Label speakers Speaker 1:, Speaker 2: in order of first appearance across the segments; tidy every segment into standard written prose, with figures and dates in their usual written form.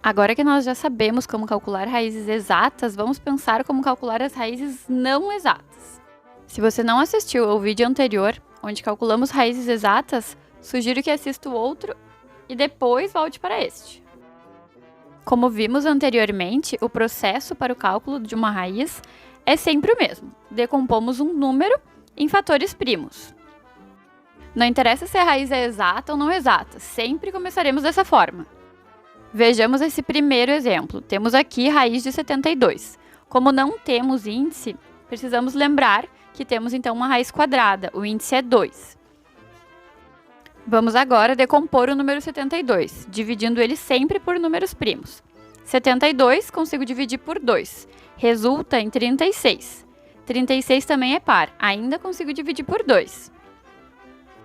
Speaker 1: Agora que nós já sabemos como calcular raízes exatas, vamos pensar como calcular as raízes não exatas. Se você não assistiu ao vídeo anterior, onde calculamos raízes exatas, sugiro que assista o outro e depois volte para este. Como vimos anteriormente, o processo para o cálculo de uma raiz é sempre o mesmo. Decompomos um número em fatores primos. Não interessa se a raiz é exata ou não exata, sempre começaremos dessa forma. Vejamos esse primeiro exemplo. Temos aqui raiz de 72. Como não temos índice, precisamos lembrar que temos então uma raiz quadrada, o índice é 2. Vamos agora decompor o número 72, dividindo ele sempre por números primos. 72 consigo dividir por 2, resulta em 36. 36 também é par, ainda consigo dividir por 2.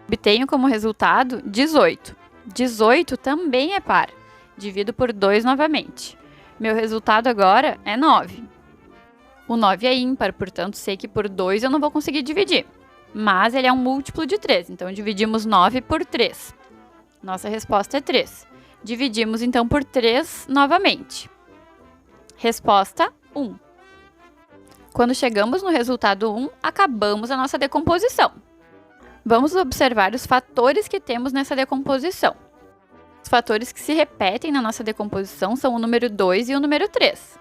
Speaker 1: Obtenho como resultado 18. 18 também é par, divido por 2 novamente. Meu resultado agora é 9. O 9 é ímpar, portanto sei que por 2 eu não vou conseguir dividir. Mas ele é um múltiplo de 3, então dividimos 9 por 3. Nossa resposta é 3. Dividimos então por 3 novamente. Resposta 1. Quando chegamos no resultado 1, acabamos a nossa decomposição. Vamos observar os fatores que temos nessa decomposição. Os fatores que se repetem na nossa decomposição são o número 2 e o número 3.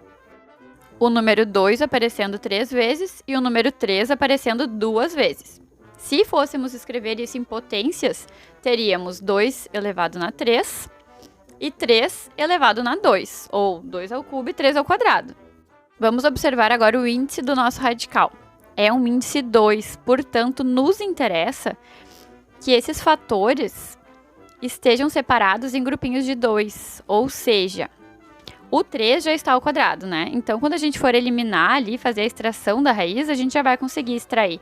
Speaker 1: O número 2 aparecendo 3 vezes e o número 3 aparecendo 2 vezes. Se fôssemos escrever isso em potências, teríamos 2 elevado na 3 e 3 elevado na 2, ou 2 ao cubo e 3 ao quadrado. Vamos observar agora o índice do nosso radical. É um índice 2, portanto, nos interessa que esses fatores estejam separados em grupinhos de 2, ou seja, o 3 já está ao quadrado, né? Então, quando a gente for eliminar ali, fazer a extração da raiz, a gente já vai conseguir extrair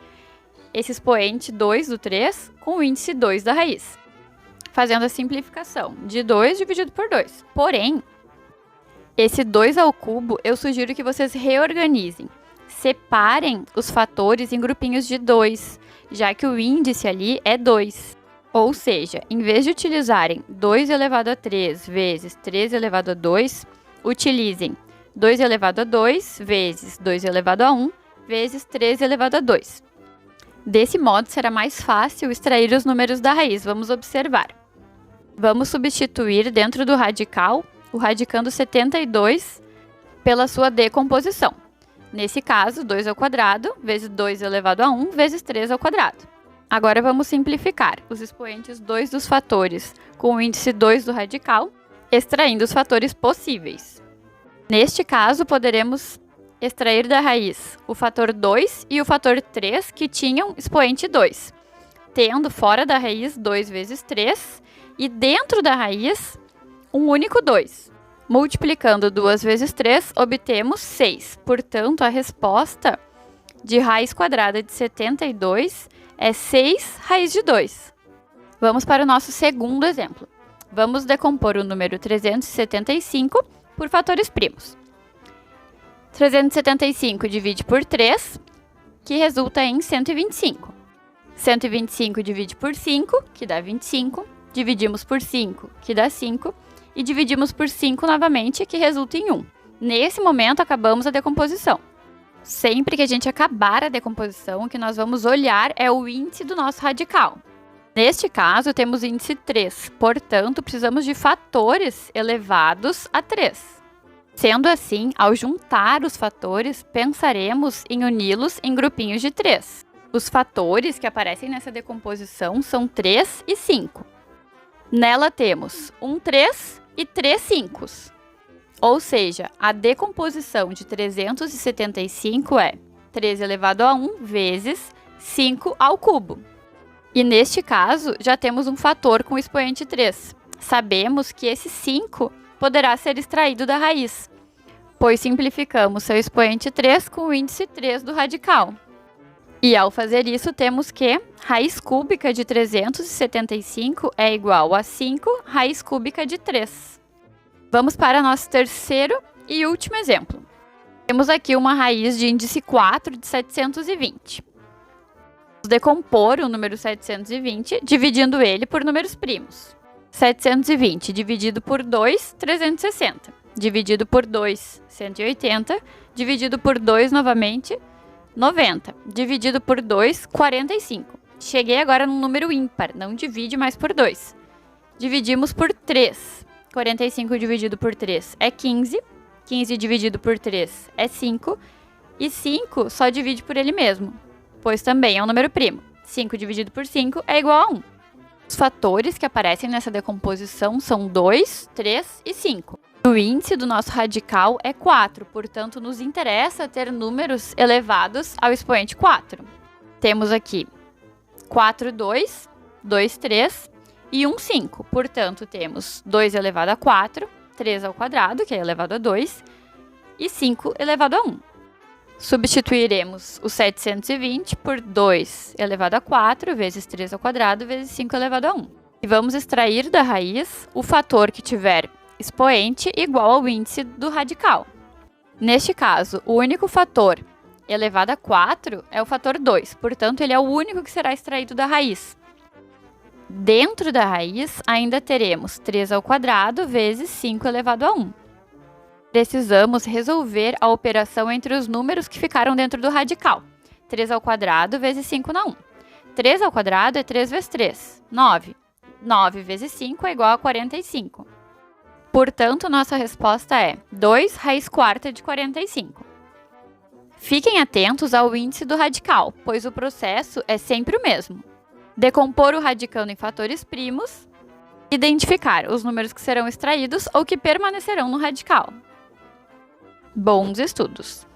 Speaker 1: esse expoente 2 do 3 com o índice 2 da raiz, fazendo a simplificação de 2 dividido por 2. Porém, esse 2 ao cubo, eu sugiro que vocês reorganizem. Separem os fatores em grupinhos de 2, já que o índice ali é 2. Ou seja, em vez de utilizarem 2 elevado a 3 vezes 3 elevado a 2, utilizem 2 elevado a 2 vezes 2 elevado a 1 vezes 3 elevado a 2. Desse modo, será mais fácil extrair os números da raiz. Vamos observar. Vamos substituir dentro do radical o radicando 72 pela sua decomposição. Nesse caso, 2 ao quadrado vezes 2 elevado a 1 vezes 3 ao quadrado. Agora vamos simplificar os expoentes 2 dos fatores com o índice 2 do radical, extraindo os fatores possíveis. Neste caso, poderemos extrair da raiz o fator 2 e o fator 3 que tinham expoente 2, tendo fora da raiz 2 vezes 3 e dentro da raiz um único 2. Multiplicando 2 vezes 3, obtemos 6. Portanto, a resposta de raiz quadrada de 72 é 6 raiz de 2. Vamos para o nosso segundo exemplo. Vamos decompor o número 375 por fatores primos. 375 divide por 3, que resulta em 125. 125 divide por 5, que dá 25. Dividimos por 5, que dá 5. E dividimos por 5 novamente, que resulta em 1. Nesse momento, acabamos a decomposição. Sempre que a gente acabar a decomposição, o que nós vamos olhar é o índice do nosso radical. Neste caso, temos índice 3, portanto, precisamos de fatores elevados a 3. Sendo assim, ao juntar os fatores, pensaremos em uni-los em grupinhos de 3. Os fatores que aparecem nessa decomposição são 3 e 5. Nela temos um 3 e 3 5. Ou seja, a decomposição de 375 é 3 elevado a 1 vezes 5 ao cubo. E neste caso, já temos um fator com expoente 3. Sabemos que esse 5 poderá ser extraído da raiz, pois simplificamos seu expoente 3 com o índice 3 do radical. E ao fazer isso, temos que raiz cúbica de 375 é igual a 5 raiz cúbica de 3. Vamos para nosso terceiro e último exemplo. Temos aqui uma raiz de índice 4 de 720. Vamos decompor o número 720, dividindo ele por números primos. 720 dividido por 2, 360. dividido por 2, 180, dividido por 2 novamente, 90, dividido por 2, 45. Cheguei agora num número ímpar, não divide mais por 2. Dividimos por 3. 45 dividido por 3 é 15. 15 dividido por 3 é 5. E 5 só divide por ele mesmo, pois também é um número primo. 5 dividido por 5 é igual a 1. Os fatores que aparecem nessa decomposição são 2, 3 e 5. O índice do nosso radical é 4, portanto, nos interessa ter números elevados ao expoente 4. Temos aqui 4, 2, 2, 3 e 1, 5. Portanto, temos 2 elevado a 4, 3 ao quadrado, que é elevado a 2, e 5 elevado a 1. Substituiremos o 720 por 2 elevado a 4 vezes 3 ao quadrado vezes 5 elevado a 1. E vamos extrair da raiz o fator que tiver expoente igual ao índice do radical. Neste caso, o único fator elevado a 4 é o fator 2, portanto, ele é o único que será extraído da raiz. Dentro da raiz, ainda teremos 3 ao quadrado vezes 5 elevado a 1. Precisamos resolver a operação entre os números que ficaram dentro do radical. 3 ao quadrado vezes 5 na 1. 3 ao quadrado é 3 vezes 3, 9. 9 vezes 5 é igual a 45. Portanto, nossa resposta é 2 raiz quarta de 45. Fiquem atentos ao índice do radical, pois o processo é sempre o mesmo. Decompor o radicando em fatores primos, identificar os números que serão extraídos ou que permanecerão no radical. Bons estudos!